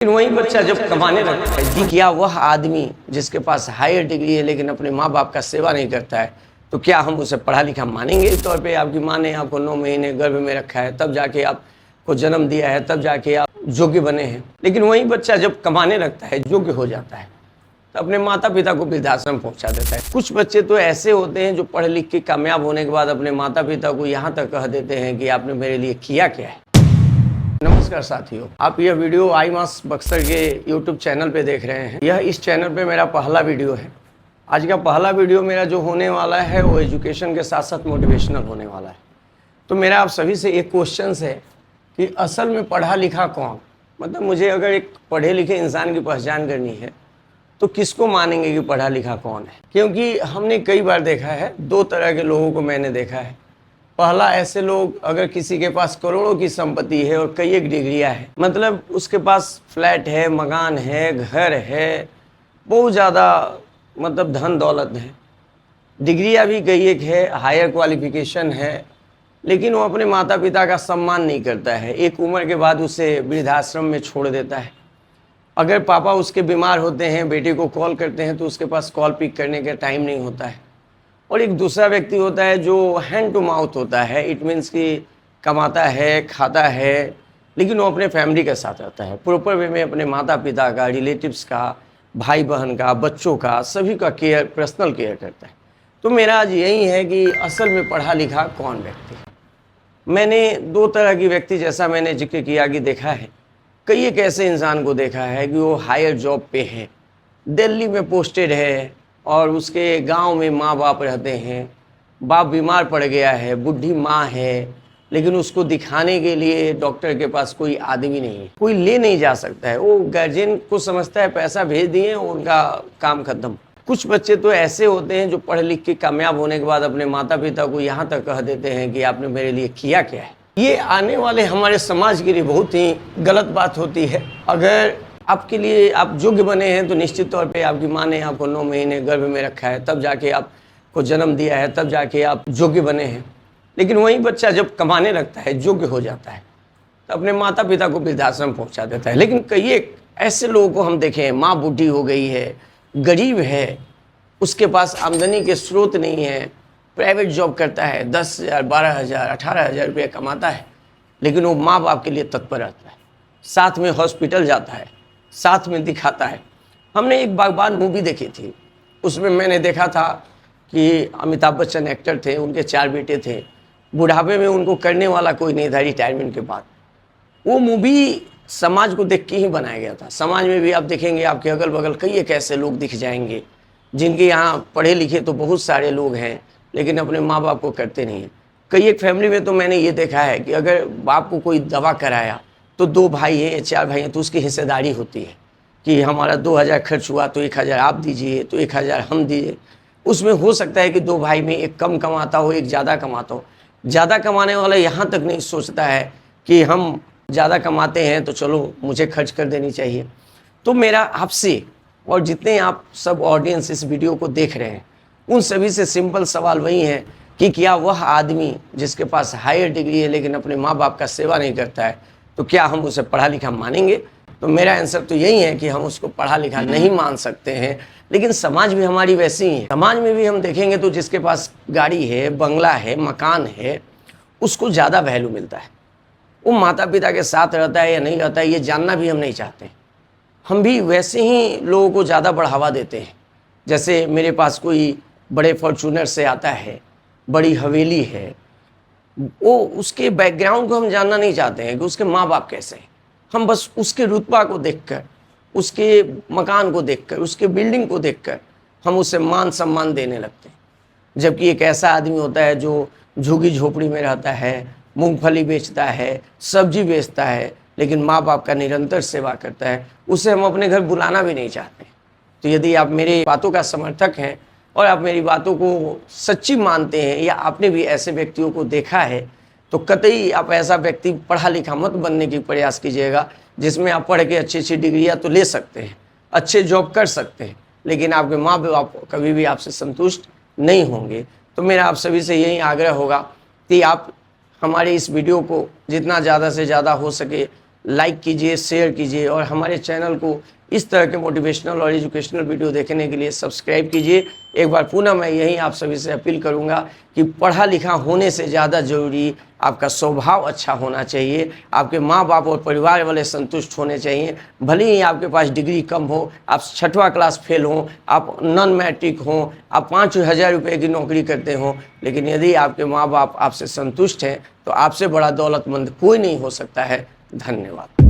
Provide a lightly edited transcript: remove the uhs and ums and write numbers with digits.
लेकिन वही बच्चा जब कमाने लगता है कि क्या वह आदमी जिसके पास हायर डिग्री है लेकिन अपने माँ बाप का सेवा नहीं करता है, तो क्या हम उसे पढ़ा लिखा मानेंगे? इस तौर पे आपकी माँ ने आपको 9 महीने गर्भ में रखा है, तब जाके आपको जन्म दिया है, तब जाके आप योग्य बने हैं। लेकिन वही बच्चा जब कमाने लगता है, योग्य हो जाता है, तो अपने माता पिता को वृद्धाश्रम पहुंचा देता है। कुछ बच्चे तो ऐसे होते हैं जो पढ़ लिख के कामयाब होने के बाद अपने माता पिता को यहाँ तक कह देते हैं कि आपने मेरे लिए किया क्या है। नमस्कार साथियों, आप यह वीडियो आई मास बक्सर के यूट्यूब चैनल पे देख रहे हैं। यह इस चैनल पे मेरा पहला वीडियो है। आज का पहला वीडियो मेरा जो होने वाला है वो एजुकेशन के साथ साथ मोटिवेशनल होने वाला है। तो मेरा आप सभी से एक क्वेश्चन है कि असल में पढ़ा लिखा कौन, मतलब मुझे अगर एक पढ़े लिखे इंसान की पहचान करनी है तो किसको मानेंगे कि पढ़ा लिखा कौन है? क्योंकि हमने कई बार देखा है, दो तरह के लोगों को मैंने देखा है। पहला, ऐसे लोग अगर किसी के पास करोड़ों की संपत्ति है और कई एक डिग्रियां है, मतलब उसके पास फ्लैट है, मकान है, घर है, बहुत ज़्यादा मतलब धन दौलत है, डिग्रियां भी कई एक है, हायर क्वालिफिकेशन है, लेकिन वो अपने माता पिता का सम्मान नहीं करता है। एक उम्र के बाद उसे वृद्धाश्रम में छोड़ देता है। अगर पापा उसके बीमार होते हैं, बेटे को कॉल करते हैं तो उसके पास कॉल पिक करने का टाइम नहीं होता है। और एक दूसरा व्यक्ति होता है जो हैंड टू माउथ होता है, इट मीन्स कि कमाता है, खाता है, लेकिन वो अपने फैमिली के साथ रहता है, प्रॉपर वे में अपने माता पिता का, रिलेटिव्स का, भाई बहन का, बच्चों का, सभी का केयर, पर्सनल केयर करता है। तो मेरा आज यही है कि असल में पढ़ा लिखा कौन व्यक्ति है। मैंने दो तरह की व्यक्ति, जैसा मैंने जिक्र किया कि देखा है, कई एक ऐसे इंसान को देखा है कि वो हायर जॉब पे है, दिल्ली में पोस्टेड है और उसके गांव में माँ बाप रहते हैं, बाप बीमार पड़ गया है, बुढ़ी माँ है, लेकिन उसको दिखाने के लिए डॉक्टर के पास कोई आदमी नहीं है, कोई ले नहीं जा सकता है। वो गार्जियन को समझता है पैसा भेज दिए, उनका काम खत्म। कुछ बच्चे तो ऐसे होते हैं जो पढ़ लिख के कामयाब होने के बाद अपने माता पिता को यहाँ तक कह देते हैं कि आपने मेरे लिए किया क्या है। ये आने वाले हमारे समाज के लिए बहुत ही गलत बात होती है। अगर आपके लिए आप योग्य बने हैं तो निश्चित तौर पे आपकी माँ ने आपको 9 महीने गर्भ में रखा है, तब जाके आपको जन्म दिया है, तब जाके आप योग्य बने हैं। लेकिन वही बच्चा जब कमाने लगता है, योग्य हो जाता है, तो अपने माता पिता को वृद्धाश्रम पहुंचा देता है। लेकिन कई एक ऐसे लोगों को हम देखें हैं, माँ बूढ़ी हो गई है, गरीब है, उसके पास आमदनी के स्रोत नहीं है, प्राइवेट जॉब करता है, 10,000, 12,000, 18,000 रुपये कमाता है, लेकिन वो माँ बाप के लिए तत्पर रहता है, साथ में हॉस्पिटल जाता है, साथ में दिखाता है। हमने एक बागबान मूवी देखी थी, उसमें मैंने देखा था कि अमिताभ बच्चन एक्टर थे, उनके 4 बेटे थे, बुढ़ापे में उनको करने वाला कोई नहीं था रिटायरमेंट के बाद। वो मूवी समाज को देख के ही बनाया गया था। समाज में भी आप देखेंगे, आपके अगल बगल कई एक ऐसे लोग दिख जाएंगे जिनके यहाँ पढ़े लिखे तो बहुत सारे लोग हैं, लेकिन अपने माँ बाप को करते नहीं हैं। कई एक फैमिली में तो मैंने ये देखा है कि अगर बाप को कोई दवा कराया तो 2 भाई हैं या 4 भाई हैं तो उसकी हिस्सेदारी होती है कि हमारा 2,000 खर्च हुआ तो 1,000 आप दीजिए, तो 1,000 हम दीजिए। उसमें हो सकता है कि 2 भाई में एक कम कमाता हो, एक ज़्यादा कमाता हो। ज़्यादा कमाने वाला यहाँ तक नहीं सोचता है कि हम ज़्यादा कमाते हैं तो चलो मुझे खर्च कर देनी चाहिए। तो मेरा आपसे और जितने आप सब ऑडियंस इस वीडियो को देख रहे हैं, उन सभी से सिंपल सवाल वही है कि क्या वह आदमी जिसके पास हायर डिग्री है लेकिन अपने माँ बाप का सेवा नहीं करता है, तो क्या हम उसे पढ़ा लिखा मानेंगे? तो मेरा आंसर तो यही है कि हम उसको पढ़ा लिखा नहीं मान सकते हैं। लेकिन समाज भी हमारी वैसी ही है। समाज में भी हम देखेंगे तो जिसके पास गाड़ी है, बंगला है, मकान है, उसको ज़्यादा वैल्यू मिलता है। वो माता पिता के साथ रहता है या नहीं रहता है, ये जानना भी हम नहीं चाहते। हम भी वैसे ही लोगों को ज़्यादा बढ़ावा देते हैं। जैसे मेरे पास कोई बड़े फॉर्चूनर से आता है, बड़ी हवेली है, वो उसके बैकग्राउंड को हम जानना नहीं चाहते हैं कि उसके माँ बाप कैसे हैं। हम बस उसके रुतबा को देखकर, उसके मकान को देखकर, उसके बिल्डिंग को देखकर हम उसे मान सम्मान देने लगते हैं। जबकि एक ऐसा आदमी होता है जो झुग्गी झोपड़ी में रहता है, मूंगफली बेचता है, सब्जी बेचता है, लेकिन माँ बाप का निरंतर सेवा करता है, उसे हम अपने घर बुलाना भी नहीं चाहते। तो यदि आप मेरी बातों का समर्थक हैं और आप मेरी बातों को सच्ची मानते हैं या आपने भी ऐसे व्यक्तियों को देखा है, तो कतई आप ऐसा व्यक्ति पढ़ा लिखा मत बनने की प्रयास कीजिएगा, जिसमें आप पढ़ के अच्छी अच्छी डिग्रियां तो ले सकते हैं, अच्छे जॉब कर सकते हैं, लेकिन आपके माँ बाप कभी भी आपसे संतुष्ट नहीं होंगे। तो मेरा आप सभी से यही आग्रह होगा कि आप हमारे इस वीडियो को जितना ज़्यादा से ज़्यादा हो सके लाइक कीजिए, शेयर कीजिए और हमारे चैनल को इस तरह के मोटिवेशनल और एजुकेशनल वीडियो देखने के लिए सब्सक्राइब कीजिए। एक बार पुनः मैं यही आप सभी से अपील करूंगा कि पढ़ा लिखा होने से ज़्यादा ज़रूरी आपका स्वभाव अच्छा होना चाहिए। आपके माँ बाप और परिवार वाले संतुष्ट होने चाहिए। भले ही आपके पास डिग्री कम हो, आप 6वां क्लास फेल हों, आप नॉन मैट्रिक हों, आप 5,000 रुपये की नौकरी करते हों, लेकिन यदि आपके माँ बाप आपसे संतुष्ट हैं तो आपसे बड़ा दौलतमंद कोई नहीं हो सकता है। धन्यवाद।